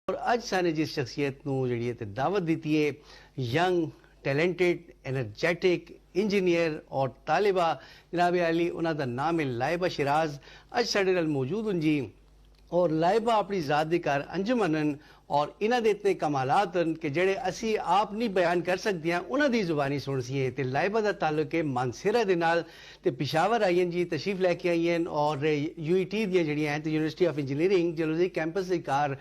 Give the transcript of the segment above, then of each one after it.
और अज साने जिस शख्सियत नूं जिहड़ी है ते दावत दी है यंग टैलेंटेड एनर्जेटिक इंजीनियर और तालिबा जनाब अली उन्हां दा नाम है लाइबा शिराज। अज साडे नाल मौजूद हुन जी और लाइबा अपनी जात दी कार अंजुमन और इन्हां दे इतने कमालात हन कि जेड़े असी आप नहीं बयान कर सकते हैं उन्हां दी जुबानी सुन सीए। ते लाइबा दा ताल्लुक है मानसेरा दे नाल ते पिशावर आई हैं जी तशरीफ लैके आई हैं और यूईटी दी जड़ियां हैं university of engineering Jalozai campus दी कार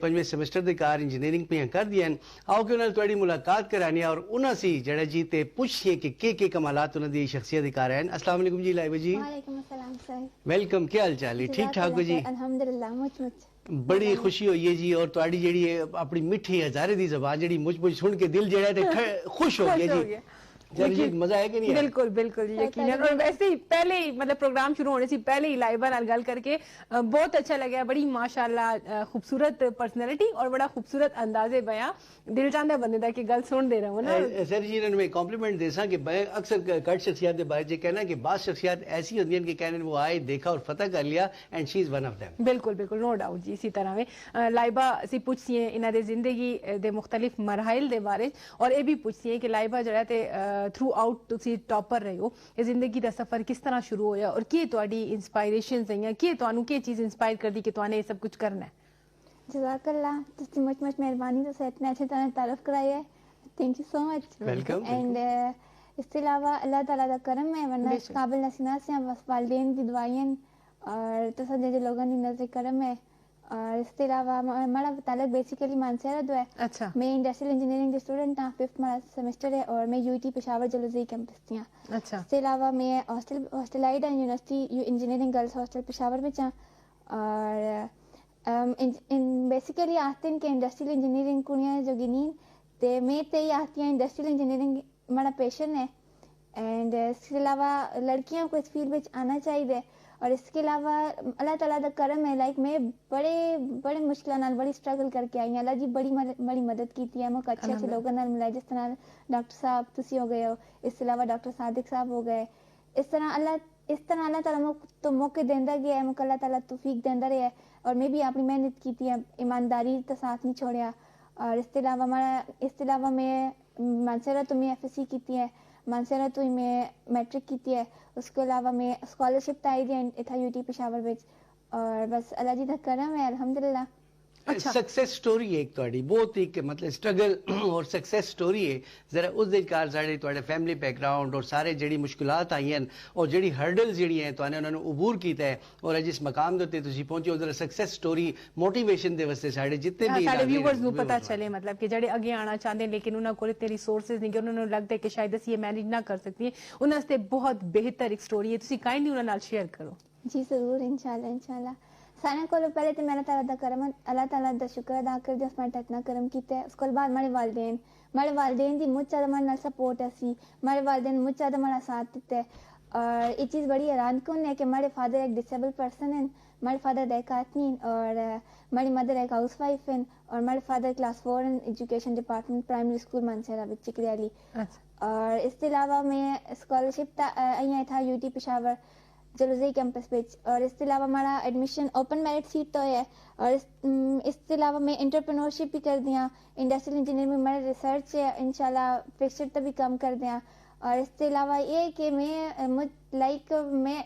5वें सेमेस्टर दी कार इंजीनियरिंग पे कर दी हैं। आओ कि उन्हां तुहाडी मुलाकात करानी और उन्हां सी जड़ा जी ते पुछिए कि के कमालात उन्हां दी शख्सियत दी कार हैं। अस्सलाम वालेकुम जी लाइबा जी। वालेकुम अस्सलाम सर। वेलकम, क्या हाल चाल है? ठीक ठाक हो जी? अल्हम्दुलिल्लाह मुझ बड़ी खुशी हुई है जी और तुहाडी जेड़ी है अपनी मिठी हजारे दी जबान जेड़ी मुझ सुन के दिल जेड़ा है खुश हो गया जी। जी मजा है कि नहीं? बिल्कुल बिल्कुल यकीनन। और वैसे ही पहले ही मतलब प्रोग्राम शुरू होने से पहले ही लाइबा नाल गल करके बहुत अच्छा लगा। बड़ी माशाल्लाह खूबसूरत पर्सनैलिटी और बड़ा खूबसूरत अंदाजे बयां। दिल चाहता बंदे दा कि गल सुन दे रहा हूं ना सर जी। इन्होंने मैं कॉम्प्लीमेंट दे सा कि अक्सर कट शख्सियत के बारे में कहना कि बात शख्सियत ऐसी होती है कि कहने वो आए देखा और फतह कर लिया and she is one of them. बिल्कुल बिल्कुल नो डाउट जी। इसी तरह में लाइबा सी पुछसिए इन्हां दे जिंदगी दे मुख्तलिफ मरहल दे बारे और ये भी पुछसिए कि लाइबा जड़ा ते थ्रू आउट तुसी टॉपर रहे हो ये जिंदगी का सफर किस तरह शुरू होया और की तुहाडी इंस्पायरेशन है कि तुहानू की चीज इंस्पायर कर दी कि तुहाने ये सब कुछ करना है? जज़ाकल्लाह, तुसी मुझ मेहरबानी तो से इतने अच्छे तरह तारुफ कराई है। Thank you so much. Welcome. And इसके अलावा अल्लाह ताला दा करम है वरना इस काबिल नसीना से बस वालिदैन दी दुआएं और तो सब जे लोगों दी नजर करम है। और इसके अलावा हमारा ताल्लुक बेसिकली मानसेरा दो है। अच्छा। मैं इंडस्ट्रियल इंजीनियरिंग की स्टूडेंट हां, 5th मारा सेमेस्टर है और मैं यूईटी पेशावर जलोजी कैंपस दी हां। अच्छा। इसके अलावा मैं हॉस्टलाइड है university engineering girls hostel Peshawar में चां और बेसिकली आते हैं कि इंडस्ट्रियल इंजीनियरिंग कुड़ियां जो गिनी ते मैं ते ही आती हैं इंडस्ट्रियल इंजीनियरिंग हमारा पैशन है। एंड इसके अलावा लड़कियों को इस फील्ड में आना चाहिए और इसके अलावा अल्लाह ताला दा करम है लाइक मैं बड़े मुश्किलों नाल बड़ी स्ट्रगल करके आई हूं। अल्लाह जी बड़ी मदद की है। मुझे अच्छे अच्छे लोगों नाल मिला जिस तरह डॉक्टर साहब तुसी हो गए हो, इसके अलावा डॉक्टर सादिक साहब हो गए। इस तरह अल्लाह ताला मुझे तो मौके देंदा गया है, मुझे अल्लाह ताला तौफीक देंदा रहा है और मैं भी अपनी मेहनत की थी, ईमानदारी का साथ नहीं छोड़िया। और इसके अलावा मैं मानसेरा तो मैं एफएससी की है, मानसेरा तो मैं मैट्रिक की है। उसके अलावा मैं स्कॉलरशिप आई थी इथा यूटी पेशावर विच और बस अल्लाह जी दा करम है अल्हम्दुलिल्लाह। अच्छा। सक्सेस स्टोरी है एक तुहाडी बहुत ही मतलब स्ट्रगल और सक्सेस स्टोरी है। जरा उस दे कार साडे तुहाडे फैमिली बैकग्राउंड और सारे जेडी मुश्किलात आई हैं और जेडी हर्डल्स जेडी हैं तुहाने उन्होंने उबूर कीता है और अज इस मकाम दे उत्ते तुसी पहुंचे हो। जरा सक्सेस स्टोरी मोटिवेशन दे वास्ते साडे जितने भी साडे व्यूअर्स नु पता चले मतलब कि जेडे आगे आना चाहते लेकिन उन्हां कोल इतने रिसोर्सेज नहीं कि उन्होंने लगता है कि शायद असी ये मैनेज ना कर सकती उन्हां वास्ते बहुत बेहतर एक स्टोरी है। तुसी काइंडली उन्हां नाल शेयर करो जी। जरूर इंशाल्लाह। सारे को पहले तो मेरा ताला दा करम अल्लाह ताला दा शुक्र अदा कर दिया उसमें इतना करम कीता है। उसके बाद हमारे वालिदैन दी मुझ ज्यादा हमारे नाल सपोर्ट है सी हमारे वालिदैन मुझ ज्यादा हमारा साथ देते हैं। और ये चीज़ बड़ी हैरान कौन है कि हमारे फादर एक डिसेबल पर्सन है, हमारे फादर देखात नहीं और हमारी मदर एक हाउस वाइफ है और हमारे father class 4 in education department primary school Mansehra विच चिकरियाली। और इसके अलावा मैं स्कॉलरशिप आई था यूटी पेशावर जलोजी कैंपस पे और इसके अलावा हमारा एडमिशन ओपन मेरिट सीट तो है और इसके अलावा मैं एंटरप्रेन्योरशिप भी कर दिया। इंडस्ट्रियल इंजीनियर में मेरा रिसर्च है इंशाल्लाह फिक्सचर तो भी कम कर दिया। और इसके अलावा ये कि मैं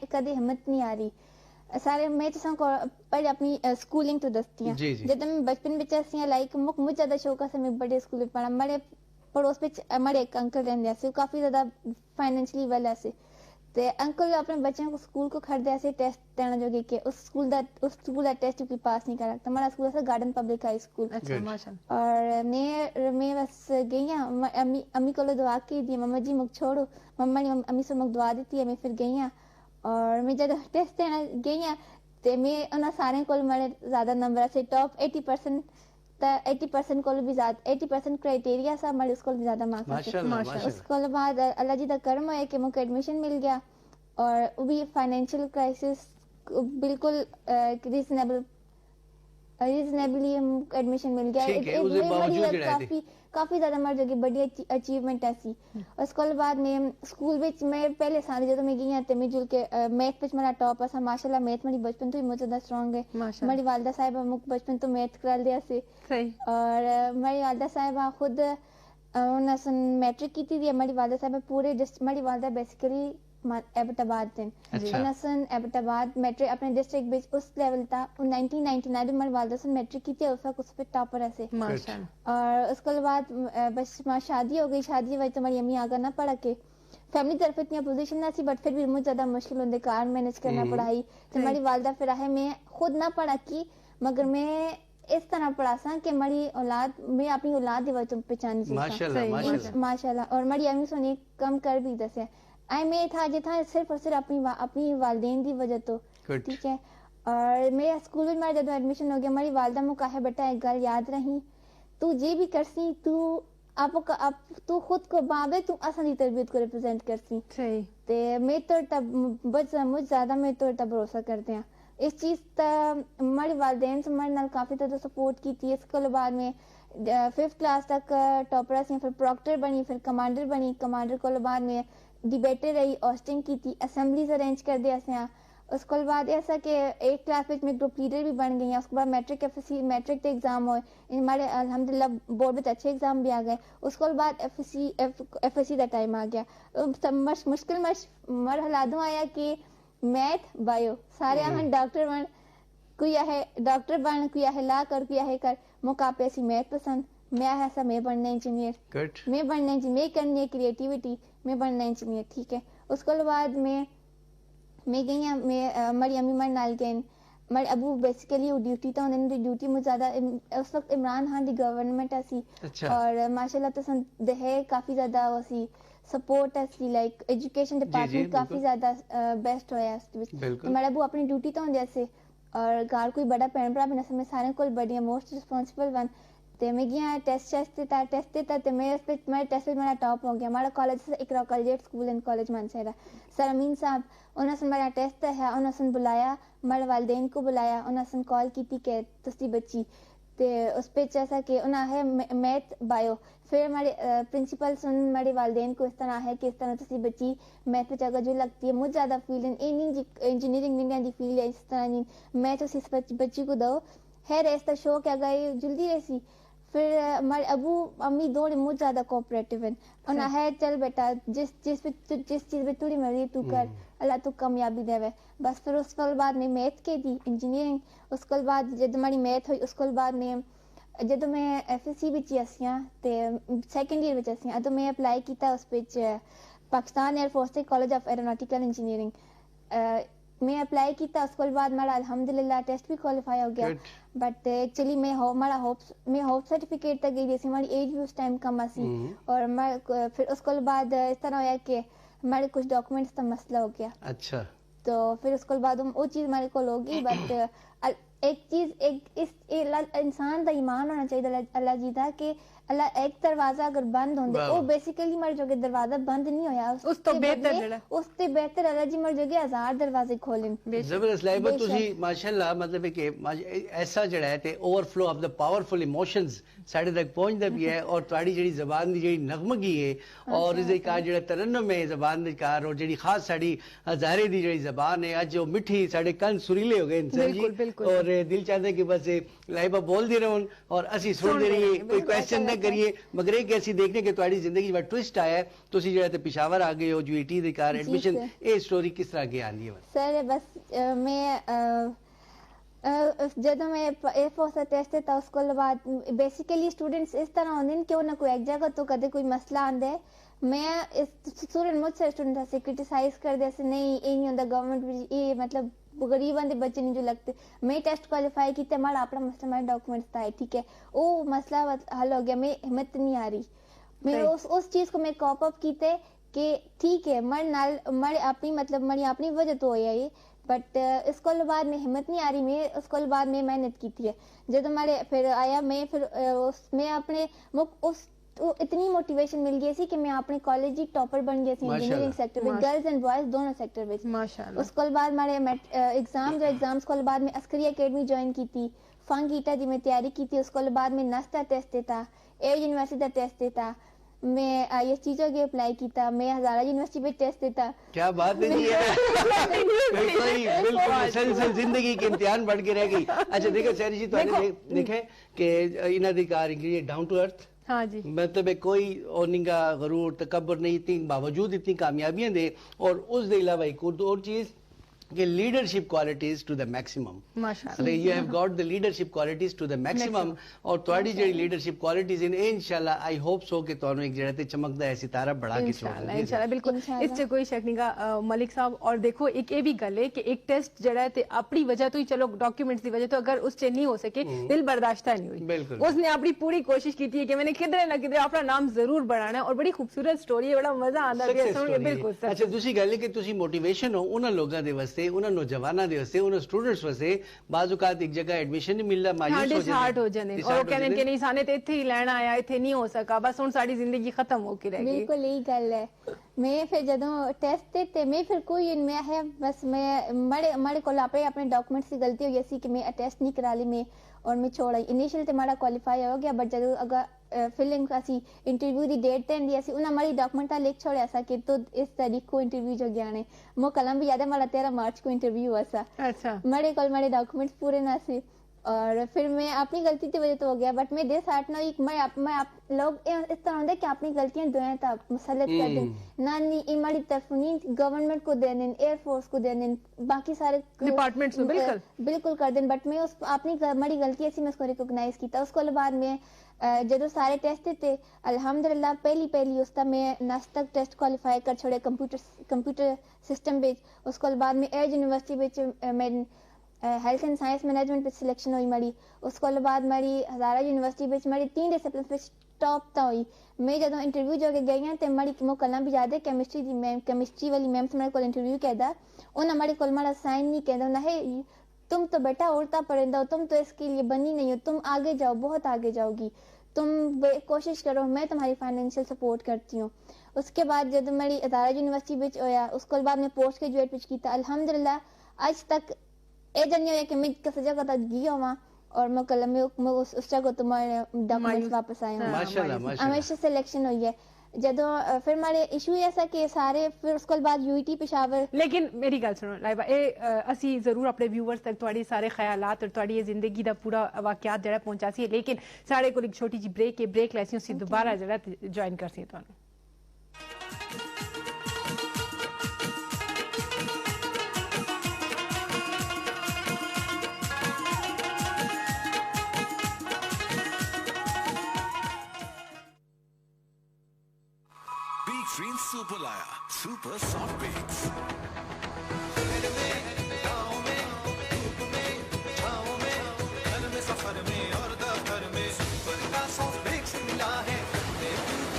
कभी हिम्मत नहीं आ रही सारे मैं तो पर अपनी स्कूलिंग तो दसती हैं जब मैं बचपन में चलती लाइक मुझे ज्यादा शौक है मैं बड़े स्कूल में पढ़ा। हमारे पड़ोस में हमारे एक अंकल रहते से काफी ज्यादा फाइनेंशियली वेल है ते अंकल अपने बच्चों को स्कूल को खरीदे ऐसे टेस्ट देना जोगे कि उस स्कूल का टेस्ट भी पास नहीं कर सकता। हमारा स्कूल है गार्डन पब्लिक हाई स्कूल। अच्छा माशाल्लाह। और मैं बस गई अम्मी को दुआ की दी मम्मा जी मुझे छोड़ो मम्मा ने अम्मी से मुझे दुआ दी है। मैं फिर गई और मैं जब टेस्ट देना गई तो मैं उन्होंने सारे को मेरे ज्यादा नंबर से टॉप 80% 80% को भी ज्यादा 80% क्राइटेरिया सा हमारे उसको भी ज्यादा मार्क्स। उसके बाद अल्लाह जी का करम है कि मुझे एडमिशन मिल गया और वो भी फाइनेंशियल क्राइसिस बिल्कुल रीजनेबल रीजनेबली एडमिशन मिल गया ठीक है, उसके बावजूद ਜਿਹੜਾ ਹੈ काफी ज्यादा मर जगह बड़ी अचीवमेंट ऐसी उसके बाद में स्कूल विच मैं पहले साल जब मैं गई ते मिल जुल के मैथ विच मेरा टॉप असा माशाल्लाह मैथ मेरी बचपन तो ही बहुत ज्यादा स्ट्रांग है मेरी वालिदा साहिबा मुक बचपन तो मैथ करा दिया से सही और मेरी वालिदा साहिबा खुद उन्होंने मैट्रिक की थी मेरी वालिदा साहिबा पूरे जस्ट मेरी वालिदा बेसिकली एबटाबाद थे उन्होंने एबटाबाद मैट्रिक अपने डिस्ट्रिक्ट में उस लेवल था 1999 में मेरी वालिदा से मैट्रिक की थी उस वक्त उस पे टॉपर ऐसे और उसके बाद बस शादी हो गई शादी वजह तो मेरी अम्मी आगे ना पढ़ा के फैमिली तरफ इतनी पोजीशन ना सी बट फिर भी मुझे ज्यादा मुश्किल होंगे कार मैनेज करना पढ़ाई तो मेरी वालिदा फिर है मैं खुद ना पढ़ा की मगर मैं इस तरह पढ़ा सा कि मेरी औलाद मैं अपनी औलाद की वजह पहचानी माशाल्लाह और मेरी अम्मी सोनी कम कर भी दसे आई मैं था जो था सिर्फ और सिर्फ अपनी वालदेन की वजह तो ठीक है और मैं स्कूल में मेरा जब एडमिशन हो गया मेरी वालदा मुझे कहा बेटा एक गल याद रही तू जे भी करसी तू तू खुद को बाबे तू आसानी तरबियत को रिप्रेजेंट करसी सही ते मैं तो तब मुझ ज्यादा मैं तो तब भरोसा करते हैं इस चीज मेरे वालदेन से मेरे नाल काफी ज्यादा सपोर्ट की थी इसके बाद में 5th क्लास तक टॉपर सी फिर प्रॉक्टर बनी फिर कमांडर को बाद में डिबेटर रही होस्टिंग की थी असेंबलीज अरेंज कर दिया से उसके बाद ऐसा कि एक क्लास में ग्रुप लीडर भी बन गई उसके बाद मैट्रिक एग्जाम हो हमारे अल्हम्दुलिल्लाह बोर्ड में अच्छे एग्जाम भी आ गए उसके बाद एफएससी का टाइम आ गया मुश्किल मरहला दो आया कि मैथ बायो सारे आहन डॉक्टर बन कोई है डॉक्टर बन कोई है ला कर कोई है कर मुकाबले सी मैथ पसंद मैं ऐसा मैं बनना इंजीनियर मैं बनना इंजीनियर करनी है क्रिएटिविटी मैं बनना इंजीनियर ठीक है उसके बाद मैं गई मेरी अम्मी मेरे नाल गए मेरे अबू बेसिकली ड्यूटी तो उन्होंने ड्यूटी मुझे ज्यादा उस वक्त इमरान खान की गवर्नमेंट ऐसी और माशाल्लाह तो है काफी ज्यादा वसी सपोर्ट ऐसी लाइक एजुकेशन डिपार्टमेंट काफी ज्यादा बेस्ट होया तो मेरा अबू अपनी ड्यूटी तो जैसे और घर कोई बड़ा भैन भरा भी ना मैं सारे को बड़ी मोस्ट रिस्पॉन्सिबल वन ते मैं गया टेस्ट देता ते मेरे टेस्ट में मेरा टॉप हो गया हमारा college Iqra college school and college Mansehra sir Amin साहब उन्होंने मेरा टेस्ट है उन्होंने बुलाया मेरे वालदेन को बुलाया उन्होंने कॉल की थी कि तुसी बच्ची ते उस पे जैसा कि उन्हें है मैथ बायो फिर हमारे प्रिंसिपल सुन मेरे वालदेन को इस तरह है कि इस तरह तुसी बच्ची मैथ में अगर जो लगती है मुझे ज्यादा फील्ड इंजीनियरिंग इंडिया की फील्ड है इस तरह नहीं मैथ उस बच्ची को दो है रेस शौक है गई जल्दी ऐसी फिर हमारे अबू अम्मी दोनों मुझ ज्यादा कोऑपरेटिव हैं उन्हें है चल बेटा जिस चीज पे तुड़ी मर्जी तू कर अल्लाह तू कामयाबी देवे बस फिर उसके बाद में मैथ के दी इंजीनियरिंग उसके बाद जब हमारी मैथ हुई उसके बाद में जब मैं एफएससी विच आसियां ते सेकंड ईयर विच आसियां तो मैं अप्लाई किया उस विच पाकिस्तान एयरफोर्स के कॉलेज ऑफ एरोनॉटिकल इंजीनियरिंग मैं अप्लाई किया उसके बाद मेरा अल्हम्दुलिल्लाह टेस्ट भी क्वालिफाई हो गया बट एक्चुअली मैं होप सर्टिफिकेट तक गई जैसे हमारी एज भी उस टाइम कम आसी और फिर उसके बाद इस तरह होया कि हमारे कुछ डॉक्यूमेंट्स का मसला हो गया अच्छा तो फिर उसके बाद वो चीज हमारे को होगी बट एक चीज इंसान का ईमान होना चाहिए अल्लाह जी का कि अल्लाह एक दरवाजा अगर बंद होंदे वो बेसिकली मर जोगे दरवाजा बंद नहीं होया उस तो बेहतर अल्लाह जी मर जोगे 1000 दरवाजे खोलन जबरदस्त लाइबा ਤੁਸੀਂ माशाल्लाह मतलब है कि ऐसा जड़ा है ते overflow of the powerful emotions साडे तक पहुंचदा भी है और ਤੁਹਾਡੀ ਜਿਹੜੀ ਜ਼ਬਾਨ ਦੀ ਜਿਹੜੀ ਨਗਮਗੀ ਹੈ और इसके कार ਜਿਹੜਾ ਤਰन्नुम है ਜ਼ਬਾਨ ਦੇ ਕਾਰ और ਜਿਹੜੀ ਖਾਸ ਸਾਡੀ ਹਜ਼ਾਰੇ ਦੀ ਜਿਹੜੀ ਜ਼ਬਾਨ है ਅੱਜ ਉਹ ਮਿੱਠੀ ਸਾਡੇ ਕੰਨ ਸੁਰੀਲੇ ਹੋ ਗਏ इंसान जी और दिल चाहता है कि बस लाइबा बोलदी रहन और ਅਸੀਂ सुनते रहिए कोई क्वेश्चन ना करिए मगर एक ऐसी देखने के तुम्हारी जिंदगी में ट्विस्ट आया है तुसी जो है पिशावर आ गए हो यूईटी दी कार एडमिशन ये स्टोरी किस तरह की आंदी है सर बस मैं जब मैं एयरफोर्स का टेस्ट देता उसके बाद बेसिकली स्टूडेंट्स इस तरह होंगे कि उन्हें कोई एक जगह तो कदे कोई मसला आंदा है मैं स्टूडेंट मुझसे स्टूडेंट से क्रिटिसाइज कर दे नहीं ये नहीं होता गवर्नमेंट ये मतलब गरीबां दे बच्चे नहीं जो लगते मैं टेस्ट क्वालिफाई किया हमारा अपना मसला हमारे डॉक्यूमेंट्स था है ठीक है वो मसला हल हो गया मैं हिम्मत नहीं आ रही मैं उस चीज को मैं कॉप अप कीते कि ठीक है मर अपनी मतलब मरी अपनी वजह तो होया ये बट इसको बाद में हिम्मत नहीं आ रही मैं उसको बाद में मेहनत की थी जब हमारे फिर आया मैं अपने उस इतनी मोटिवेशन मिल गई थी कि मैं अपने कॉलेज की टॉपर बन गई थी इंजीनियरिंग सेक्टर में गर्ल्स एंड बॉयज दोनों सेक्टर में माशाल्लाह उसके बाद हमारे एग्जाम्स को बाद में अस्करी एकेडमी ज्वाइन की थी फंक कीता दी मैं तैयारी की थी उसको बाद में नस का टेस्ट देता एयर यूनिवर्सिटी का टेस्ट देता मैं ये चीज़ों के अप्लाई किया मैं हज़ारा यूनिवर्सिटी पे टेस्ट देता क्या बात है जी बिल्कुल मुसलसल जिंदगी के इम्तिहान बढ़ के रह गई। अच्छा देखो सैरी जी तो देखे कि इन्हों की कार डाउन टू अर्थ हाँ जी मतलब कोई ओनिंगा गरूर तकबर नहीं इतनी बावजूद इतनी कामयाबियां दे और उस अलावा एक और चीज कि leadership qualities to the maximum माशाअल्लाह you have got the leadership qualities to the maximum और ਤੁਹਾਡੀ ਜਿਹੜੀ ਲੀਡਰशिप क्वालिटीज इन इंशाल्लाह आई होप सो कि ਤੁਹਾਨੂੰ एक ਜਿਹੜਾ ਤੇ ਚਮਕਦਾ ਹੈ सितारा बढ़ा के छोड़ इंशाल्लाह बिल्कुल इस च कोई शक नहीं का मलिक साहब। और देखो एक ये भी गल है कि एक टेस्ट जड़ा है अपनी वजह तो ही चलो डॉक्यूमेंट्स की वजह तो अगर उस च नहीं हो सके दिल बर्दाश्त नहीं हुई बिल्कुल उसने अपनी पूरी कोशिश की थी कि मैंने किधरे ना किधरे अपना नाम जरूर बढ़ाना है और बड़ी खूबसूरत स्टोरी है बड़ा मजा आता है सुन के बिल्कुल अच्छा दूसरी गल है कि ਤੁਸੀਂ मोटिवेशन हो ਉਹਨਾਂ ਲੋਕਾਂ ਦੇ ਵਾਸਤੇ ਉਹਨਾਂ ਨੌਜਵਾਨਾਂ ਦੇ ਵਾਸਤੇ ਉਹਨਾਂ ਸਟੂਡੈਂਟਸ ਵਾਸਤੇ ਬਾਜ਼ੂ ਕਾਤ ਇੱਕ ਜਗ੍ਹਾ ਐਡਮਿਸ਼ਨ ਨਹੀਂ ਮਿਲਦਾ ਮਾਯੂਸ हो जाने और वो कहने कि नहीं साने ते इत्थे ही लेना आया इत्थे नहीं हो सका बस हुन साडी जिंदगी खत्म हो के रह गई। बिल्कुल यही गल है मैं फिर जदों टेस्ट देते मैं फिर कोई मैं है बस मैं मड़े को अपने डॉक्यूमेंट्स की गलती हुई सी कि मैं टेस्ट नहीं करा ली मैं और मैं छोड़ा इनिशियल ते माड़ा क्वालीफाई हो गया बट जदों अगर फिलिंग असी इंटरव्यू दी डेट ते दी असी उना माड़ी डॉक्यूमेंट लिख छोड़या सा कि तो इस तारीख को इंटरव्यू जो गया ने मो कलम भी याद है माड़ा 13 मार्च को इंटरव्यू हुआ सा। अच्छा माड़े कोल माड़े डॉक्यूमेंट्स पूरे ना सी और फिर मैं अपनी गलती की वजह तो हो गया बट मैं दिस हार्ट ना लोग इस तरह होंगे कि अपनी गलतियां दुआएं ता मसलत कर दें नानी इमाड़ी तरफ नहीं गवर्नमेंट को दे दें एयर फोर्स को दे दें बाकी सारे डिपार्टमेंट्स को बिल्कुल कर दें बट मैं उस अपनी बड़ी गलती ऐसी मैं उसको रिकॉग्नाइज किया उसको बाद में जदों सारे टेस्ट थे अल्हम्दुलिल्लाह पहली उसका मैं नस तक टेस्ट क्वालीफाई कर छोड़े कंप्यूटर सिस्टम बेच उसको बाद में एयर यूनिवर्सिटी बेच मैं हेल्थ एंड साइंस मैनेजमेंट पे सिलेक्शन हुई मरी उसको बाद मरी हज़ारा यूनिवर्सिटी बेच मरी 3 डिसिप्लिन पे टॉप ता हुई मैं जदों इंटरव्यू जो के गई ते मरी मो कलम भी याद है केमिस्ट्री वाली मैम से मेरे को इंटरव्यू कहदा उन्हें मरी को माड़ा साइन नहीं कहदा ना है तुम तो बेटा औरता पढ़ेंदा हो तुम तो इसके लिए बनी नहीं हो तुम आगे जाओ बहुत आगे जाओगी तुम कोशिश करो मैं तुम्हारी फाइनेंशियल सपोर्ट करती हूँ। उसके बाद जब मेरी हज़ारा यूनिवर्सिटी बिच होया उसके बाद मैं पोस्ट ग्रेजुएट बिच कीता अल्हम्दुलिल्लाह आज तक ए जन्नी होया कि मैं किस जगह तक गई हुआ और मैं कल में उस जगह तुम्हारे डॉक्यूमेंट्स वापस आए हैं माशाल्लाह हमेशा सिलेक्शन हुई है जदों फिर हमारे इशू ऐसा कि सारे फिर उसके बाद यूईटी पेशावर लेकिन मेरी गल सुनो लाइबा ए असी जरूर अपने व्यूअर्स तक तुम्हारी सारे ख्यालात और तुम्हारी ये जिंदगी दा पूरा वाकयात जरा पहुंचासी है लेकिन सारे को एक छोटी जी ब्रेक लैसी उसी दोबारा जरा ज्वाइन करसी तुहानू। Green Super लाया सुपर सॉफ्ट बेक्स सफर में और दफ्तर में सुपर का सॉफ्ट बेक्स मिला है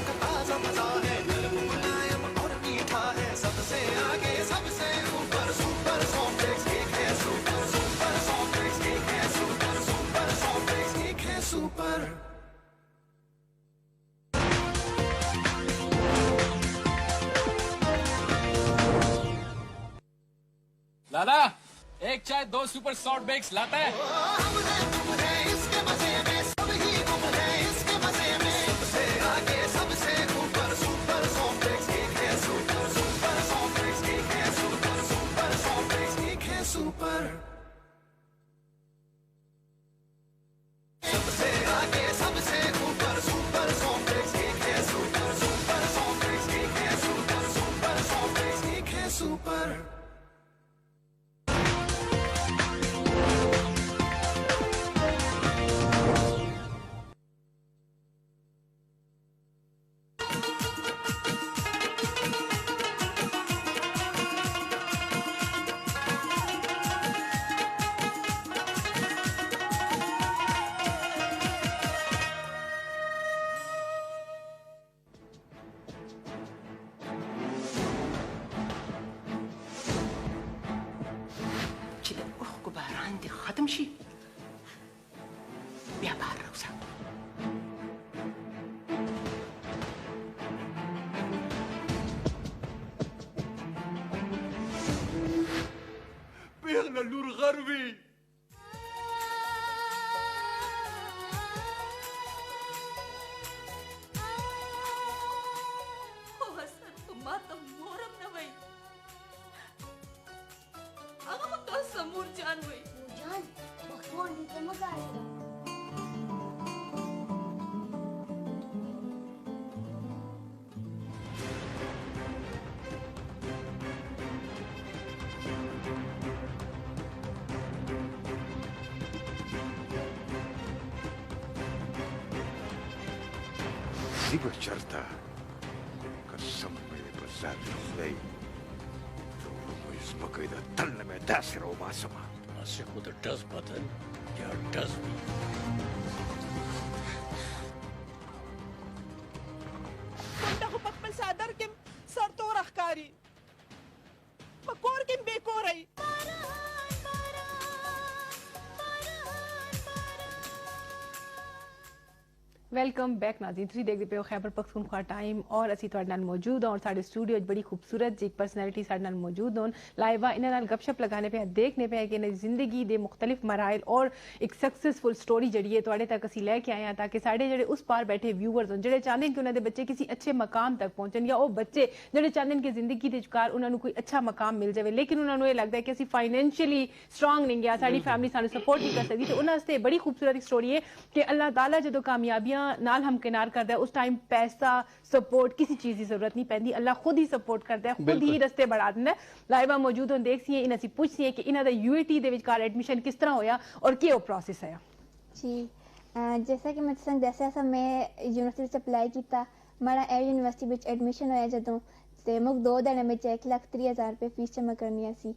का ताजा मजा है मुलायम और मीठा है सबसे आगे सबसे ऊपर सुपर सॉफ्ट बेक्स एक है सुपर सॉफ्ट बेक्स एक है सुपर सॉफ्ट बेक्स एक है सुपर। दादा एक चाय 2 सुपर सॉफ्ट बेक्स लाता है। इसके मजे में सब ही गुम है इसके मजे में सबसे आगे सबसे ऊपर सुपर सॉफ्ट बेक्स एक है सुपर सॉफ्ट बेक्स एक है सुपर सॉफ्ट बेक्स एक है सुपर सबसे आगे सबसे ऊपर सुपर सॉफ्ट बेक्स एक है सुपर सॉफ्ट बेक्स एक है सुपर सॉफ्ट बेक्स एक है सुपर। ختم شي بیا بهر راوځه پیغله لور غروي زيبر شرطة قسم मेरे बजार नहीं तो वो इसमें कहीं तल में दासर हो मासमा Asya ko the does button, yeah does me. Punta ko pagpalsadar kim sartorah kari. Makor kim bekoray. Welcome back Nazreen, ਤੁਸੀਂ ਦੇਖਦੇ ਪਏ ਹੋ ਖੈਬਰ ਪਖਤੂਨਖਵਾ ਟਾਈਮ ਔਰ ਅਸੀਂ ਤੁਹਾਡੇ ਨਾਲ ਮੌਜੂਦ ਹਾਂ ਔਰ ਸਾਡੇ ਸਟੂਡੀਓ 'ਚ ਬੜੀ ਖੂਬਸੂਰਤ ਜੀ ਇੱਕ ਪਰਸਨੈਲਿਟੀ ਸਾਡੇ ਨਾਲ ਮੌਜੂਦ ਹੋਣ ਲਾਈਵਾ ਇਹਨਾਂ ਨਾਲ ਗੱਪਸ਼ਪ ਲਗਾਣੇ ਪਿਆ ਦੇਖਣੇ ਪਿਆ ਕਿ ਇਹਨਾਂ ਦੀ ਜ਼ਿੰਦਗੀ ਦੇ ਮੁxtਲਿਫ ਮਰਾਹਿਲ ਔਰ ਇੱਕ ਸਕਸੈਸਫੁਲ ਸਟੋਰੀ ਜਿਹੜੀ ਹੈ ਤੁਹਾਡੇ ਤੱਕ ਅਸੀਂ ਲੈ ਕੇ ਆਏ ਹਾਂ ਤਾਂ ਕਿ ਸਾਡੇ ਜਿਹੜੇ ਉਸ ਪਾਰ ਬੈਠੇ ਵਿਊਅਰਸ ਹੋਣ ਜਿਹੜੇ ਚਾਹੁੰਦੇ ਕਿ ਉਹਨਾਂ ਦੇ ਬੱਚੇ ਕਿਸੇ ਅੱਛੇ ਮਕਾਮ ਤੱਕ ਪਹੁੰਚਣ ਜਾਂ ਉਹ ਬੱਚੇ ਜਿਹੜੇ ਚਾਹੁੰਦੇ ਕਿ ਜ਼ਿੰਦਗੀ ਦੇ ਵਿਚਕਾਰ ਉਹਨਾਂ ਨੂੰ ਕੋਈ ਅੱਛਾ ਮਕਾਮ ਮਿਲ ਜਾਵੇ ਲੇਕਿਨ ਉਹਨਾਂ ਨੂੰ ਇਹ ਲੱਗਦਾ ਹੈ ਕਿ ਅਸੀਂ ਫਾਈਨੈਂਸ਼ੀਅਲੀ ਸਟਰੋਂਗ ਨਹੀਂ ਗਿਆ ਸਾਡੀ ਫੈਮਿਲੀ ਸਾਨੂੰ ਸਪੋਰਟ ਨਹੀਂ ਕਰ ਸਕਦੀ ਤੇ ਉਹਨਾਂ ਵਾਸਤੇ ਬੜੀ ਖੂਬਸੂਰਤ ਸਟੋਰੀ ਹੈ ਕਿ ਅੱਲਾਹ ਤਾਲਾ ਜਦੋਂ ਕਾਮਯਾਬੀਆਂ ਨਾਲ ਹਮਕਿਨਾਰ ਕਰਦਾ ਹੈ ਉਸ ਟਾਈਮ ਪੈਸਾ ਸਪੋਰਟ ਕਿਸੇ ਚੀਜ਼ ਦੀ ਜ਼ਰੂਰਤ ਨਹੀਂ ਪੈਂਦੀ ਅੱਲਾਹ ਖੁਦ ਹੀ ਸਪੋਰਟ ਕਰਦਾ ਹੈ ਖੁਦ ਹੀ ਰਸਤੇ ਬਣਾ ਦਿੰਦਾ ਹੈ ਲਾਈਵਾ ਮੌਜੂਦ ਹੋਣ ਦੇਖ ਸੀਏ ਇਹਨਾਂ ਅਸੀਂ ਪੁੱਛ ਸੀਏ ਕਿ ਇਹਨਾਂ ਦਾ यूएटी ਦੇ ਵਿਚਕਾਰ ਐਡਮਿਸ਼ਨ ਕਿਸ ਤਰ੍ਹਾਂ ਹੋਇਆ ਔਰ ਕੀ ਉਹ ਪ੍ਰੋਸੈਸ ਹੈ जी जैसा कि मैं तुसें दस्सेआ सा मैं यूनिवर्सिटी च अप्लाई कीता मेरा ए यूनिवर्सिटी विच एडमिशन होया जदों ते मुक 2 दिनां विच 1,30,000 रुपए फीस जमा करनी सी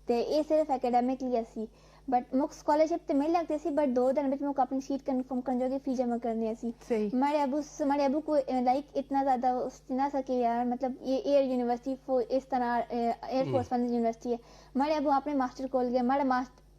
ते ये सिर्फ एकेडमिकली सी बट मुक स्कॉलरशिप ते मिल लगती सी बट 2 दिन विच मुक अपनी सीट कंफर्म करने जोगी फीस जमा करनी सी मेरे अबू को लाइक इतना ज्यादा ना सके यार मतलब ये एयर यूनिवर्सिटी इस तरह एयर फोर्स वाली यूनिवर्सिटी है मेरे अबू अपने मास्टर कोल गए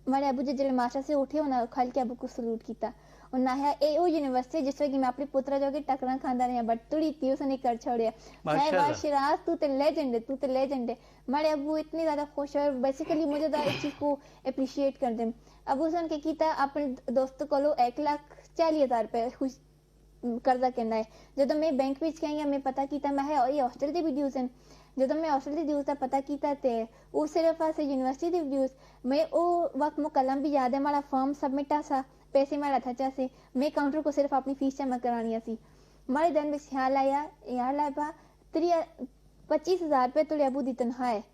मेरे अबू जो मास्टर से उठे उन्हें खल के अबू को सलूट किया उन्हें है ए ओ यूनिवर्सिटी जिस कि मैं अपने पुत्रा जोगे टकरा खांदा नहीं बट तुड़ी थी उसने कर छोड़िया है वाह शिराज तू ते लेजेंड है मेरे अबू इतनी ज्यादा खुश और बेसिकली मुझे तो इस चीज को अप्रिशिएट कर दे अबू सन के कीता अपने दोस्त कोलो 1,40,000 रुपए खुश करजा कहना है जब मैं बैंक विच गई मैं पता कीता मैं ये हॉस्टल दे भी ड्यूज हैं ਜਦੋਂ मैं हॉस्टल ਦੀ ਡਿਊਜ਼ ਦਾ ਪਤਾ ਕੀਤਾ ਤੇ ਉਹ ਸਿਰਫ ਆਸੇ ਯੂਨੀਵਰਸਿਟੀ ਦੀ ਡਿਊਜ਼ मैं ਉਹ वक्त मुकलम भी याद है हमारा फॉर्म सबमिट सा पैसे हमारा था से मैं काउंटर को सिर्फ अपनी फीस जमा करानी सी हमारे दिन में ख्याल आया यार लाइबा 25,000 रुपये तो अबू दी तनख्वाह है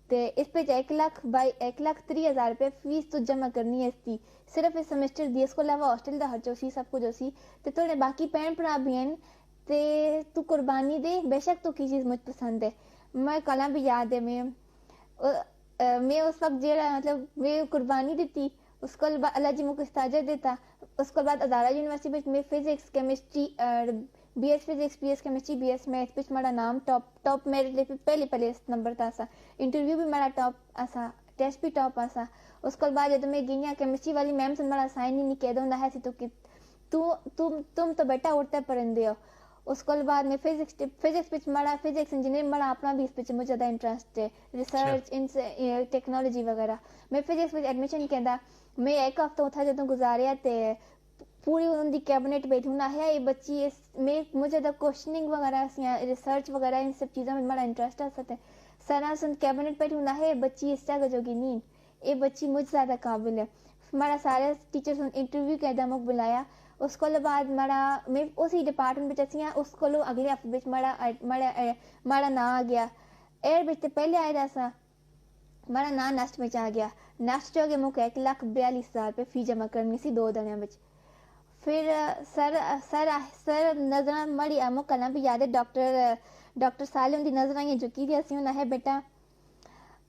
ते इस पे 1,30,000 रुपये फीस तो जमा करनी है इसकी सिर्फ इस सेमेस्टर दी इसको अलावा हॉस्टल का खर्चो सी सब कुछ सी ते थोड़े बाकी भैन भरा भी हैं ते तू कुर्बानी दे बेशक तो की चीज़ मुझे पसंद है मैं कला भी याद है मैं उस वक्त जेड़ा मतलब मैं कुर्बानी दी उसको अल्लाह जी मुझे इस्ताजत देता उसके बाद अदारा यूनिवर्सिटी में physics chemistry BS physics BS chemistry BS maths पे मेरा नाम टॉप मेरे लिए पहले नंबर था सा इंटरव्यू भी मेरा टॉप आसा टेस्ट भी टॉप आसा उसके बाद जब मैं गई केमिस्ट्री वाली मैम से मेरा साइन ही नहीं कह दो ना है तो कि तुम तो बेटा उड़ते परिंदे हो उसके बाद में फिजिक्स मेरा फिजिक्स इंजीनियरिंग मेरा अपना भी इस पे मुझे ज़्यादा इंटरेस्ट है रिसर्च इन टेक्नोलॉजी वगैरह मैं फिजिक्स में एडमिशन किया मैं एक हफ्ता उठा जो गुजारिया ते पूरी उनकी कैबिनेट बैठी ना है ये बच्ची मुझे तो क्वेश्चनिंग वगैरह रिसर्च वगैरह इन सब चीज़ों में मेरा इंटरेस्ट आ सकता है सारा सुन कैबिनेट बैठी ना है बच्ची इस जगह जोगी नहीं ये बच्ची मुझे ज़्यादा काबिल है हमारा सारे टीचर्स इंटरव्यू कहदा मुझे बुलाया उसको बाद मैं उसी डिपार्टमेंट में उसको अगले हफ्ते माड़ा ना आ गया एयर बिच पहले आया सा माड़ा ना नेस्ट में आ गया नेस्ट जो मुझे 1,42,000 रुपये फी जमा करनी सी 2 दिनों में फिर सर नजर मड़ी मुझे कल भी याद है डॉक्टर सालिम की नजर आई झुकी थी असी है बेटा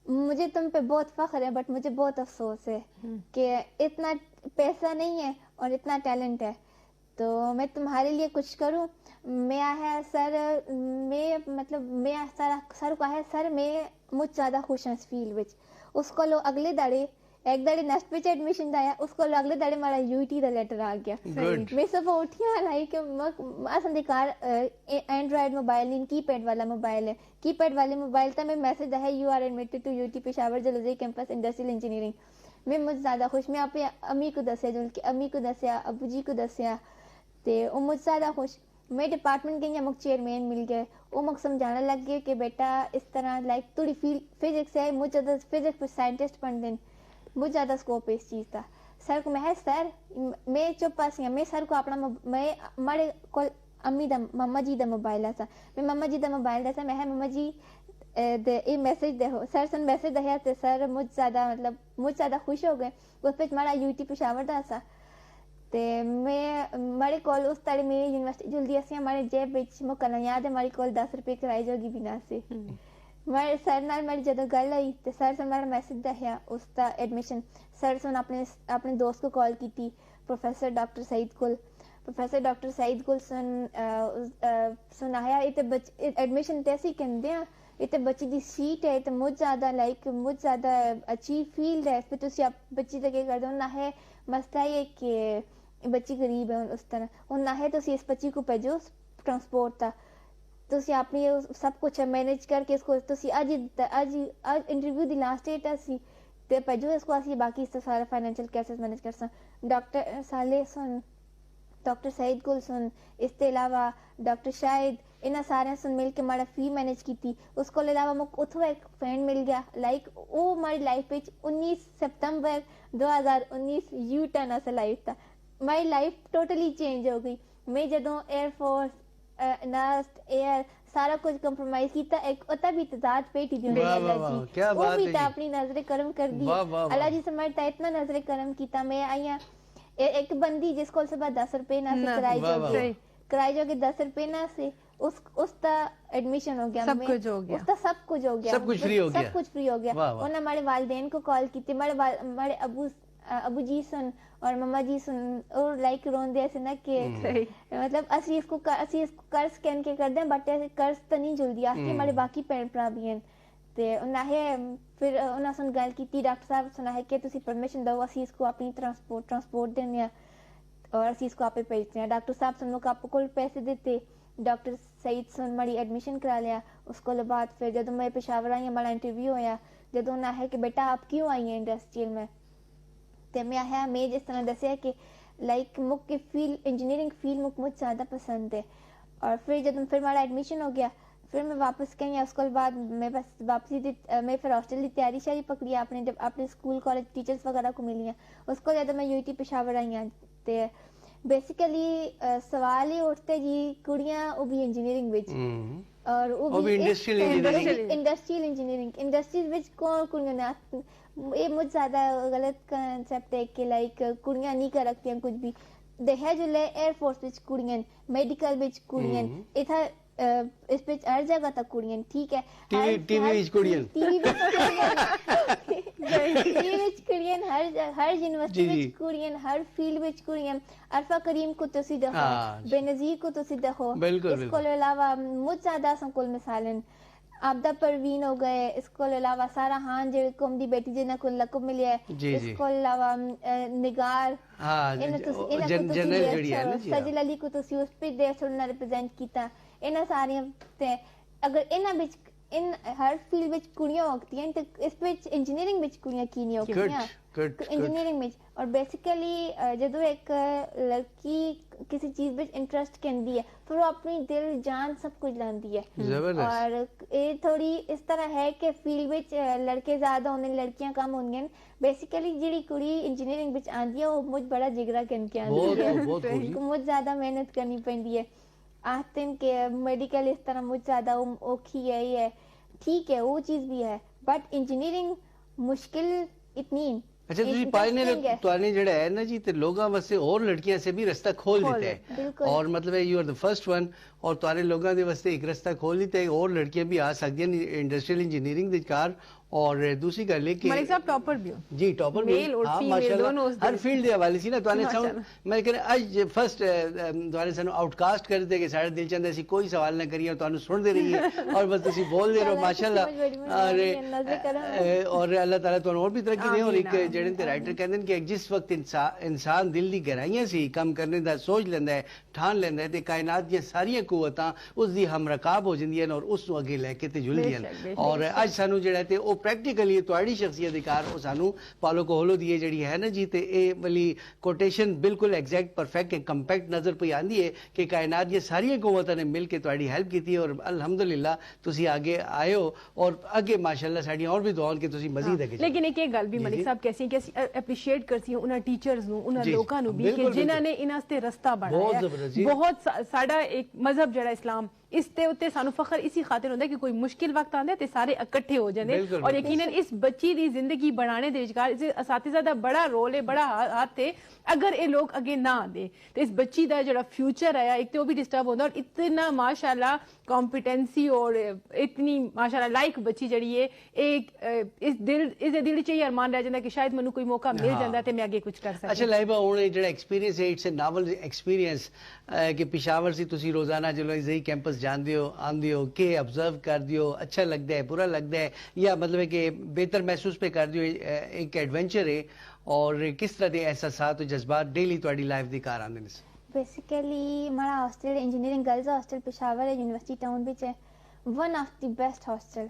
मुझे तुम पे बहुत फख्र है बट मुझे बहुत अफसोस है कि इतना पैसा नहीं है और इतना टैलेंट है तो मैं तुम्हारे लिए कुछ करूं मैं है सर मैं सर को है सर मैं मुझ ज़्यादा खुश हूँ इस फील्ड विच उसको लो अगले दाड़े एक दाड़े नेक्स्ट पे एडमिशन आया उसको अगले दाड़े हमारा यूटी का लेटर आ गया मैं सब उठिया लाई कि असन दी कार एंड्रॉइड मोबाइल नहीं कीपैड वाला मोबाइल है कीपैड वाले मोबाइल था मैं मैसेज है you are admitted to UET Peshawar Jalozai campus industrial engineering मैं मुझे ज़्यादा खुश मैं अपनी अम्मी को दसिया जो उनकी अम्मी को दसिया अबू जी को दसिया तो वो मुझ ज़्यादा खुश मैं डिपार्टमेंट गई मुझे चेयरमैन मिल गए वो मुझे समझाने लग गए कि बेटा इस तरह लाइक थोड़ी फील्ड फिजिक्स है मुझे ज़्यादा फिजिक्स साइंटिस्ट बन दें मुझे ज़्यादा स्कोप है इस चीज़ का सर को मैं सर मैं चुप सी मैं सर को अपना मैं माड़े को अम्मी दा मम्मा जी का मोबाइल है मैं मम्मा जी का मोबाइल दसा मैं मम्मा जी ये मैसेज दे सर सन मैसेज दया तो सर मुझ ज़्यादा खुश हो गए उस पर माड़ा यूटी पेशावर दा सा ते मैं मारे कॉल उस ताड़ी में यूनिवर्सिटी जल्दी असी हमारे जेब विच मुकना याद है मारी कॉल 10 रुपए किराए जोगी भी ना सी मारे सर नाल मेरी जदों गल आई ते सर से मेरा मैसेज दस्या उसका एडमिशन सर सुन अपने दोस्त को कॉल की थी प्रोफेसर डॉक्टर सईद कुल सुनाया इते एडमिशन तैसी कहंदे आ इते बच्ची दी सीट है तो मुझ ज्यादा अच्छी फील्ड है फिर तुसी आप बच्ची ते के कर दो ना है मसला ये कि बच्ची गरीब है उस तरह और ना है तुसी इस बच्ची को भेजो ट्रांसपोर्ट ता तुसी अपनी सब कुछ मैनेज करके इसको तुसी आज इंटरव्यू दी लास्ट डेट है ते भेजो इसको असी बाकी सारा फाइनेंशियल केसेस मैनेज कर सा डॉक्टर साले सुन डॉक्टर सईद कुल सुन इसके अलावा डॉक्टर शाहिद इन्हें सारे सुन मिल के मारा फी मैनेज की थी उसको अलावा मुझे उतो एक फ्रेंड मिल गया लाइक वो हमारी लाइफ में 19 सितंबर 2019 यू टर्न असल लाइफ था मारी लाइफ टोटली चेंज हो गई मैं जदों एयरफोर्स नर्स एयर सारा कुछ कंप्रोमाइज किया एक उता भी तजाद पेटी दी अल्लाह जी वो भी अपनी नजरे करम कर दी अल्लाह जी से मारता इतना नजरे करम किया मैं आईया एक बंदी जिसको सुबह 10 रुपए ना से किराए जोगे 10 रुपए ना से उसका एडमिशन हो गया सब कुछ हो गया उसका सब कुछ हो गया सब कुछ फ्री हो गया उन्होंने हमारे वालिदैन को कॉल की थी हमारे अबू जी सुन और मम्मा जी सुन और लाइक रोन दे ना कि मतलब असली इसको कर्ज स्कैन के कर दें बट कर्ज तो नहीं जुलदी आस्ती हमारे बाकी भैन भरा भी हैं ते उन्हें फिर उन्हें सुन गल की डॉक्टर साहब सुना है कि तुसी परमिशन दो असी इसको अपनी ट्रांसपोर्ट देने और असी इसको आपे भेजते हैं डॉक्टर साहब सुन लोग आपको पैसे देते डॉक्टर सईद सुन हमारी एडमिशन करा लिया उसको बाद फिर जब मैं पेशावर आई हमारा इंटरव्यू होया जब उन्हें है कि बेटा आप क्यों आई हैं इंडस्ट्रियल में तो मैं आया मैं जिस तरह दसिया कि लाइक मुझे फील्ड इंजीनियरिंग फील्ड मुझे ज़्यादा पसंद है और फिर हमारा एडमिशन हो गया फिर मैं वापस गई उसके बाद मैं बस वापसी मैं फिर हॉस्टल की तैयारी शारी पकड़ी अपने जब अपने स्कूल कॉलेज टीचर्स वगैरह को मिली हैं उसको जब मैं यूटी पेशावर आई हाँ तो बेसिकली सवाल ही उठते जी कुड़ियां वो भी इंजीनियरिंग विच और वो भी इंडस्ट्रियल इंजीनियरिंग इंडस्ट्रीज विच कौन कुड़ियां ने ये मुझे ज्यादा गलत कंसेप्ट है कि लाइक कुड़ियां नहीं कर रखती कुछ भी है जो एयरफोर्स विच कुड़ियां मेडिकल विच कुड़ियां इथा इस पे हर जगह तक कुड़ियां ठीक है टीवी विच कुड़ियां हर यूनिवर्सिटी विच कुड़ियां हर फील्ड विच कुड़ियां अरफा करीम को तुसी देखो बेनजीर को तुसी देखो इसको अलावा मुझ ज्यादा संकुल मिसालन आपदा परवीन हो गए इसको अलावा सारा हान जो कौम दी बेटी जिन्हें को लकब मिले है इसको अलावा निगार सजिल अली को तुसी उस पे दे सुनना रिप्रेजेंट कीता इन्हें सारी अगर इन्हें बिच इन हर फील्ड विच कुड़ियां होती हैं तो इस विच इंजीनियरिंग विच कुड़ियां की नहीं होती इंजीनियरिंग विच और बेसिकली जब एक लड़की किसी चीज विच इंटरेस्ट कहती है फिर वो अपनी दिल जान सब कुछ लाती है और ये थोड़ी इस तरह है कि फील्ड विच लड़के ज्यादा होने लड़कियां कम होंगी बेसिकली जी कुड़ी इंजीनियरिंग विच आती है वो मुझ बड़ा जिगरा करके आती है मुझ ज्यादा मेहनत करनी पैंदी है आखते हैं कि मेडिकल इस तरह मुझ ज्यादा औखी है ये ठीक है वो चीज भी है बट इंजीनियरिंग मुश्किल इतनी अच्छा ਤੁਸੀਂ ਪਾਇਨੀਅਰ ਤੁਹਾਨੇ ਜਿਹੜਾ ਹੈ ਨਾ ਜੀ ਤੇ ਲੋਕਾਂ ਵਾਸਤੇ ਹੋਰ ਲੜਕੀਆਂ ਸੇ ਵੀ ਰਸਤਾ ਖੋਲ ਦਿੱਤਾ ਹੈ ਔਰ ਮਤਲਬ you are the first one ਔਰ ਤੁਹਾਡੇ ਲੋਕਾਂ ਦੇ ਵਾਸਤੇ ਇੱਕ ਰਸਤਾ ਖੋਲ ਦਿੱਤਾ ਹੈ ਹੋਰ ਲੜਕੀਆਂ ਵੀ ਆ ਸਕਦੀਆਂ ਨੇ ਇੰਡਸਟਰੀਅਲ ਇੰਜੀਨੀਅਰਿੰਗ ਦੇ ਕਾਰ और दूसरी गल है कि मलिक साहब टॉपर भी हो जी टॉपर भी हाँ माशाल्लाह हर फील्ड के हवाले से ना तो मैं कह आज फर्स्ट तुम्हारे सानू आउटकास्ट कर दे कि साढ़े दिल चंद ऐसी कोई सवाल ना करिए और सुन दे रही है और बस तुसी बोल दे रहे हो माशाल्लाह और अल्लाह ताला तुहानू और भी तरक्की दे और एक जेड़े ते राइटर कहंदे ने कि जिस वक्त इंसान दिल दी गहराइयां से काम करने दा सोच लेंदा है ठान लेंदा है ते कायनात दी सारियां कुव्वतां उस दी हमरकाब हो जांदियां और उस नू अगे लेके ते जुलदियां और आज सानू जेड़ा ते ओ प्रैक्टिकली तुहाडी शख्सियत दी कार ओ सानू पालो कोहलो दी जेड़ी है ना जी ते ए वाली कोटेशन बिल्कुल एग्जैक्ट परफेक्ट एंड कंपैक्ट नजर पे आंदी है कि कायनात ये सारी कुव्वतां ने मिल के तुहाडी हेल्प की और अल्हम्दुलिल्लाह तुसी आगे आए हो और आगे माशाल्लाह साडी और भी दुआन के तुसी मजीद आगे लेकिन एक गल भी मलिक साहब कैसी कि एप्रीशिएट करसी उना टीचर्स नु उना लोकां नु भी कि जिन्हां ने इना वास्ते रास्ता बनाया बहुत साडा एक मजहब जेड़ा इस्लाम इस ते उत्ते सानू फखर इसी खातिर होंदा है कि कोई मुश्किल वक्त आंदा है ते सारे इकट्ठे हो जांदे बिल्कुल, और बिल्कुल। यकीनन इस बच्ची दी जिंदगी बनाने दे विचकार इस असातिज़ा दा बड़ा रोल है, बड़ा हाथ है। अगर ये लोग अगे ना आंदे तो इस बच्ची दा जेड़ा फ्यूचर है एक तो वो भी डिस्टर्ब होंदा और इतना माशाल्लाह कॉम्पिटेंसी और इतनी माशाल्लाह लाइक बच्ची जड़ी है एक इस दिल च ये अरमान रह जांदा कि शायद मैनू कोई मौका मिल जांदा ते मैं आगे कुछ कर सकदी। अच्छा लाइबा हुण जेड़ा एक्सपीरियंस है इट्स ए नावल एक्सपीरियंस कि पेशावर से तुसी रोजाना चलो इस कैंपस जांदे हो आंदे हो के ऑब्जर्व करदे हो, अच्छा लगदा है, बुरा लगदा है या मतलब है कि बेहतर महसूस पे करदे हो, एक एडवेंचर है और किस तरह के एहसासात और जज्बात डेली तुम्हारी लाइफ दी कार आंदे ने? बेसिकली हमारा hostel engineering girls hostel Peshawar है, यूनिवर्सिटी टाउन विच है, one of the best hostel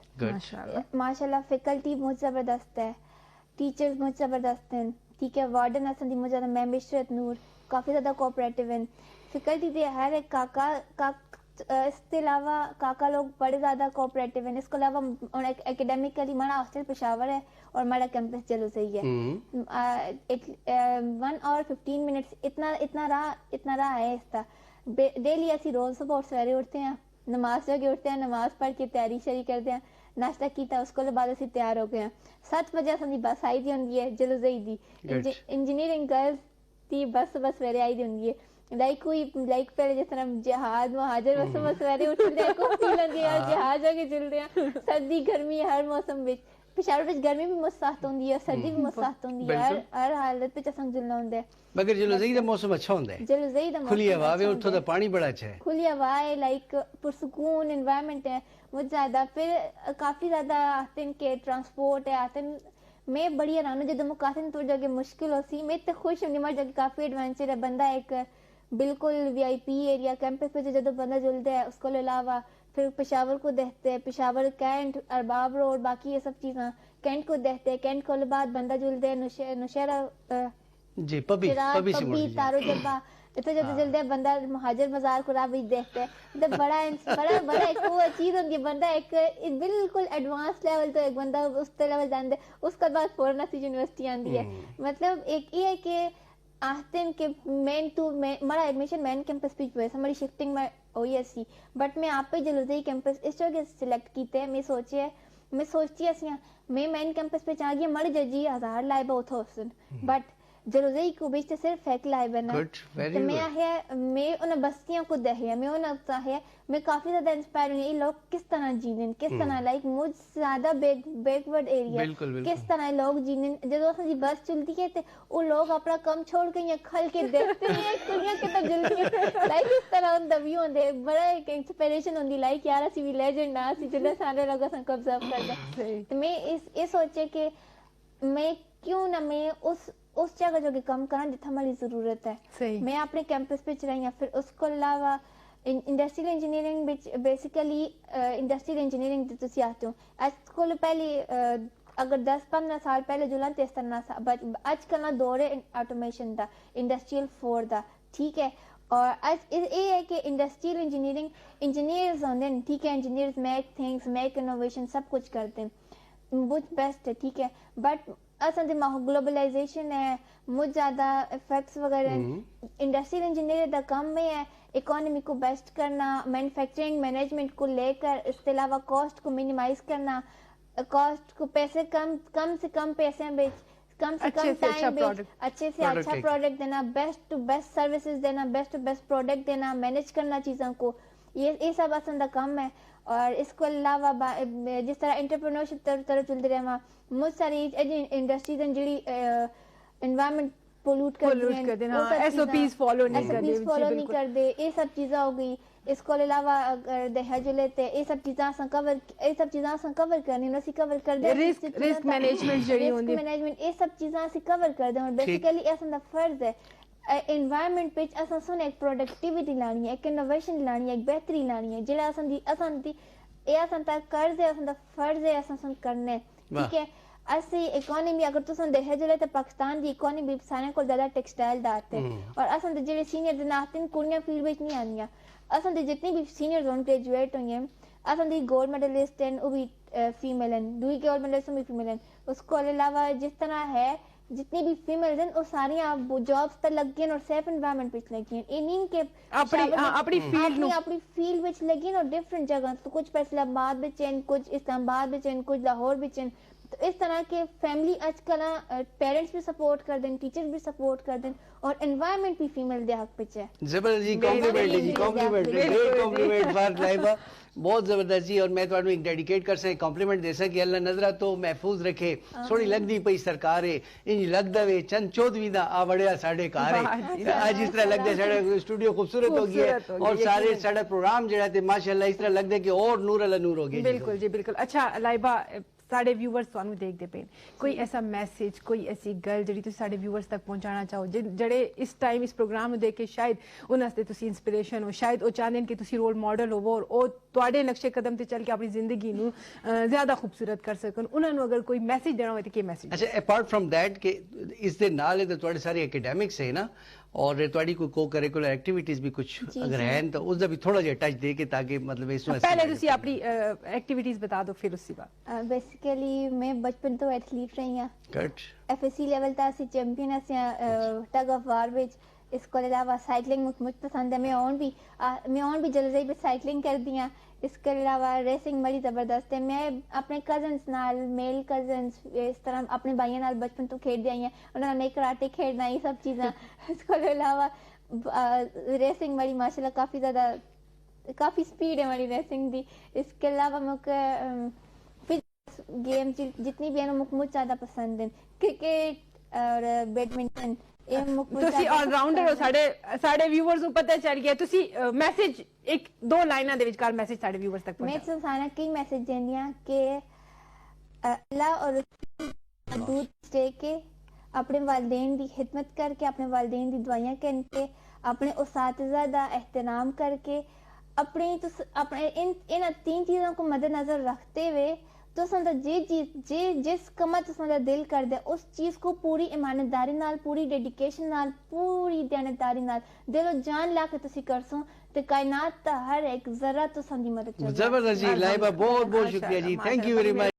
माशाल्लाह। फैकल्टी बहुत ज़बरदस्त है, टीचर्स बहुत ज़बरदस्त हैं, ठीक है। वार्डन असन दी बहुत ज़्यादा मैम इशरत नूर काफ़ी ज़्यादा कोऑपरेटिव हैं। फैकल्टी दे हर एक इसके अलावा काका लोग बड़े ज़्यादा कोऑपरेटिव हैं। इसके अलावा एकेडमिकली हमारा हॉस्टल पेशावर है और हमारा कैंपस जलूसई है। 1 और 15 मिनट्स इतना रहा है इसका। डेली ऐसी रोज़ सुबह और सवेरे उठते हैं, नमाज के उठते हैं, नमाज पढ़ के तैयारी शरी करते हैं, नाश्ता किया, उसको बाद असीं तैयार हो गए हैं। 7 बजे असां दी बस आई दी होंदी है जलूसई दी, इंजीनियरिंग गर्ल्स दी बस सुबह सवेरे आई दी होंदी है। लाइक पहले जिस तरह जहाज महाजर बस सुबह सवेरे उठते हैं, कॉफी लेंदे हैं, जहाज आगे चलते हैं। सर्दी गर्मी हर मौसम में पेशावर विच गर्मी भी मुस्ताहत होंदी है, सर्दी भी मुस्ताहत होंदी है, हर हालत विच असां जुलना होंदा है। मगर जलूसई दा मौसम अच्छा होंदा है, जलूसई दा खुली हवा है, उत्थों दा पानी बड़ा अच्छा है, खुली हवा है, लाइक पुरसुकून एनवायरनमेंट है बहुत ज्यादा। फिर काफी ज्यादा आते हैं के ट्रांसपोर्ट है आते हैं। मैं बड़ी हैरान हूं जदों मुझे काफी थोड़ी जगह मुश्किल हो सी, मैं तो खुश हूं मर जगह काफी एडवेंचर है। बंदा एक बिल्कुल वीआईपी एरिया कैंपस पे जदों बंदा जुलता है, उसको अलावा फिर पेशावर को देखते हैं, पेशावर कैंट अरबाब रोड बाकी ये सब चीज़ें कैंट को देखते हैं। कैंट को बाद बंदा जुलते हैं नौशहरा जी पबी तारो जब्बा इतना जब जल्दी बंदा महाजर बाजार को भी देखता है। मतलब बड़ा एक वो चीज होती है, बंदा एक बिल्कुल एडवांस लेवल तो एक बंदा उस लेवल जानता है, उसके बाद फौरन यूनिवर्सिटी आती है। मतलब एक ये है कि आते हैं कि हमारा एडमिशन मेन कैंपस पे हुआ है, हमारी शिफ्टिंग में हुई है, बट मैं आप पे जलूसई कैंपस इस जगह सिलेक्ट किया है। मैं सोचती है मैं मेन कैंपस पे आ गई मर जजी 1000 लाइबा उठो हसन, बट जलूसई को बीच सिर्फ एक लाइब है ना। तो मैं उन बस्तियों को दे मैं उन मैं काफी ज्यादा इंस्पायर हुई। ये लोग किस तरह जीने, किस तरह लाइक मुझ ज्यादा बैकवर्ड एरिया किस तरह लोग जीने। जब असं बस चलती है तो वो लोग अपना कम छोड़ के या खल के देखते हैं कुड़ियां कितना जल्दी लाइक इस तरह उन दबी होंदे। बड़ा एक इंस्पिरेशन होंदी लाइक यार असी भी लेजेंड ना असी जिले सारे लोग असन को ऑब्जर्व करते। तो मैं ये सोचे कि मैं क्यों ना मैं उस जगह जो कम करा जितना हमारी जरूरत है। मैं अपने कैंपस पे चलाई। फिर उसको अलावा industrial engineering basically industrial engineering तुसी आते हो आज पहले अगर 10-15 साल पहले जुलान ते इस तरह आजकल ना दौर है ऑटोमेशन दा इंडस्ट्रियल 4 दा, ठीक है। और आज ये है कि इंडस्ट्रियल इंजीनियरिंग इंजीनियर्स होंगे, ठीक है, engineers make things make innovation सब कुछ करते हैं, बहुत बेस्ट है, ठीक है। बट असल ग्लोबलाइजेशन है, बहुत ज़्यादा इफेक्ट्स वगैरह। इंडस्ट्रियल इंजीनियर का काम में है इकोनॉमी को बेस्ट करना, मैन्युफैक्चरिंग मैनेजमेंट को लेकर, इसके अलावा कॉस्ट को मिनिमाइज करना, कॉस्ट को पैसे कम से कम पैसे में कम से कम टाइम में अच्छे से अच्छा प्रोडक्ट देना, बेस्ट टू बेस्ट सर्विसेज देना, बेस्ट टू बेस्ट प्रोडक्ट देना, मैनेज करना चीज़ों को, ये सब असल का काम है। और इसके अलावा जिस तरह एंटरप्रेन्योरशिप तरफ चलते रहे बहुत सारी इंडस्ट्रीज हैं जी एनवायरनमेंट पोल्यूट करते हैं, एसओपीज फॉलो नहीं करते, ये सब चीज़ें हो गई। इसको अलावा अगर दहेज लेते ये सब चीज़ें कवर करनी कवर कर दे, रिस्क मैनेजमेंट ये सब चीज़ें कवर कर दें। और बेसिकली ऐसा फर्ज है एनवायरनमेंट पे असन एक प्रोडक्टिविटी लानी है, एक इनोवेशन लानी है, एक बेहतरी लानी है, जिला असन कर्ज है, असन फर्ज है असन करने, ठीक है। असी इकोनॉमी अगर तुम देखा जाए तो पाकिस्तान की इकोनॉमी सारे को ज्यादा टेक्सटाइल दाते और असन जो सीनियर नाते कुड़ियां फील्ड में नहीं आनिया। असन जितनी भी सीनियर जोन ग्रेजुएट हुई हैं असन गोल्ड मेडलिस्ट हैं वो भी फीमेल हैं, दुई गोल्ड मेडलिस्ट भी फीमेल हैं। उसको अलावा जिस तरह है जितनी भी फीमेल्स हैं वो सारी आप जॉब्स पर लगी हैं और सेफ एनवायरनमेंट विच लगी हैं इन्हीं के अपनी फील्ड नु अपनी फील्ड विच लगी हैं और डिफरेंट जगह तो कुछ फैसलाबाद विच हैं कुछ इस्लामाबाद विच हैं कुछ लाहौर विच हैं तो इस तरह के फैमिली आजकल पेरेंट्स भी सपोर्ट कर दें टीचर्स भी सपोर्ट कर दें और एनवायरनमेंट भी फीमेल दे हक पिच है जबरदस्त जी कॉम्प्लीमेंट जी compliment great compliment for Laiba बहुत जबरदस्त जी और मैं ਤੁਹਾਨੂੰ ਇੱਕ ਡੈਡੀਕੇਟ ਕਰ ਸੇ ਕੰਪਲੀਮੈਂਟ ਦੇ ਸਕੇ ਅੱਲਾ ਨਜ਼ਰਾ ਤੋਂ ਮਹਿਫੂਜ਼ ਰੱਖੇ ਸੋਹਣੀ ਲੱਗਦੀ ਪਈ ਸਰਕਾਰ ਹੈ ਇੰਜ ਲੱਗਦਾ ਵੇ ਚੰਦ ਚੌਧਰੀ ਦਾ ਆ ਵੜਿਆ ਸਾਡੇ ਘਰ ਹੈ ਅੱਜ ਇਸ ਤਰ੍ਹਾਂ ਲੱਗਦਾ ਸਾਡਾ ਸਟੂਡੀਓ ਖੂਬਸੂਰਤ ਹੋ ਗਿਆ ਔਰ ਸਾਰੇ ਸਾਡਾ ਪ੍ਰੋਗਰਾਮ ਜਿਹੜਾ ਤੇ ਮਾਸ਼ਾਅੱਲਾ ਇਸ ਤਰ੍ਹਾਂ ਲੱਗਦਾ ਕਿ ਹੋਰ ਨੂਰ ਅਲਾ ਨੂਰ ਹੋ ਗਿਆ ਬਿਲਕੁਲ ਜੀ ਬਿਲकुल अच्छा ਲਾਈਬਾ ਸਾਡੇ ਵਿਊਅਰਸ ਤੁਹਾਨੂੰ ਦੇਖਦੇ ਪਏ ਕੋਈ ਐਸਾ ਮੈਸੇਜ ਕੋਈ ਐਸੀ ਗੱਲ ਜਿਹੜੀ ਤੁਸੀਂ ਸਾਡੇ ਵਿਊਅਰਸ ਤੱਕ ਪਹੁੰਚਾਉਣਾ ਚਾਹੋ ਜਿਹੜੇ ਇਸ ਟਾਈਮ ਇਸ ਪ੍ਰੋਗਰਾਮ ਨੂੰ ਦੇਖ ਕੇ ਸ਼ਾਇਦ ਉਹਨਾਂ ਵਾਸਤੇ ਤੁਸੀਂ ਇਨਸਪੀਰੇਸ਼ਨ ਹੋ ਸ਼ਾਇਦ ਉਹ ਚਾਹੁੰਦੇ ਨੇ ਕਿ ਤੁਸੀਂ ਰੋਲ ਮਾਡਲ ਹੋਵੋ ਔਰ ਉਹ ਤੁਹਾਡੇ ਨਕਸ਼ੇ ਕਦਮ ਤੇ ਚੱਲ ਕੇ ਆਪਣੀ ਜ਼ਿੰਦਗੀ ਨੂੰ ਜ਼ਿਆਦਾ ਖੂਬਸੂਰਤ ਕਰ ਸਕਣ ਉਹਨਾਂ ਨੂੰ ਅਗਰ ਕੋਈ ਮੈਸੇਜ ਦੇਣਾ ਹੋਵੇ ਤਾਂ ਕੀ ਮੈਸੇਜ ਅੱਛਾ ਅਪਾਰਟ ਫਰਮ ਦੈਟ ਕਿ ਇਸ ਦੇ ਨਾਲ ਇਹ ਤੁਹਾਡੇ ਸਾਰੇ ਐਕੈਡੈਮਿਕਸ ਹੈ ਨਾ और ਤੁਹਾਡੀ ਕੋਈ ਕੋ ਕਰਿਕੂਲਰ ਐਕਟੀਵਿਟੀਜ਼ ਵੀ ਕੁਝ ਅਗਰ ਹਨ ਤਾਂ ਉਸ ਦਾ ਵੀ ਥੋੜਾ ਜਿਹਾ ਟੱਚ ਦੇ ਕੇ ਤਾਂ ਕਿ ਮਤਲਬ ਇਸ ਨੂੰ पहले ਤੁਸੀਂ ਆਪਣੀ ਐਕਟੀਵਿਟੀਜ਼ ਬਤਾ ਦਿਓ ਫਿਰ ਉਸੀ ਬਾਅਦ बेसिकली मैं बचपन तो एथलीट रही हाँ कट FSC लेवल तक ਅਸੀਂ चैंपियन ਅਸੀਂ टग ऑफ वार ਵਿੱਚ ਇਸ ਤੋਂ ਇਲਾਵਾ ਸਾਈਕਲਿੰਗ ਮੁझ पसंद है मैं और भी जल्दी पे साइकिलिंग करती हाँ इसके अलावा रेसिंग बड़ी ज़बरदस्त है मैं अपने कजन्स नाल मेल कजन्स इस तरह अपने भाइयों नाल बचपन तो खेडदी आई हैं उन्होंने मैं कराटे खेडना ये सब चीज़ां इसके अलावा रेसिंग बड़ी माशाल्लाह काफ़ी स्पीड है हमारी रेसिंग दी इसके अलावा मुझे गेम जितनी भी है मुझे ज़्यादा पसंद है क्रिकेट और बैडमिंटन ਤੁਸੀਂ ਆਲਰਾਊਂਡਰ ਹੋ ਸਾਡੇ ਵਿਊਅਰਸ ਨੂੰ ਪਤਾ ਚੱਲ ਗਿਆ ਤੁਸੀਂ ਮੈਸੇਜ ਇੱਕ ਦੋ ਲਾਈਨਾਂ ਦੇ ਵਿਚਕਾਰ ਮੈਸੇਜ ਸਾਡੇ ਵਿਊਅਰਸ ਤੱਕ ਮੈਂ ਪਹੁੰਚਾਓ ਸਾਰਾ ਕੀ ਮੈਸੇਜ ਦਿੰਦੀ ਆ ਕਿ ਅੱਲਾਹ और दूध दे के अपने वालिदैन की खिदमत करके अपने वालिदैन की दुआइयां करके अपने उसातिज़ा का एहतराम करके अपने इन तीन चीज़ों को मद्देनजर रखते हुए तो जिस कम तुसा दिल कर दे उस चीज को पूरी ईमानदारी नाल पूरी डेडिकेशन नाल पूरी दयानतदारी नाल दिलो जान ला के तुसी करसो ते कायनात दा हर एक जरा तुसा दी मदद जबरदस्त जी लाइबा बहुत बहुत शुक्रिया जी थैंक यू वेरी मच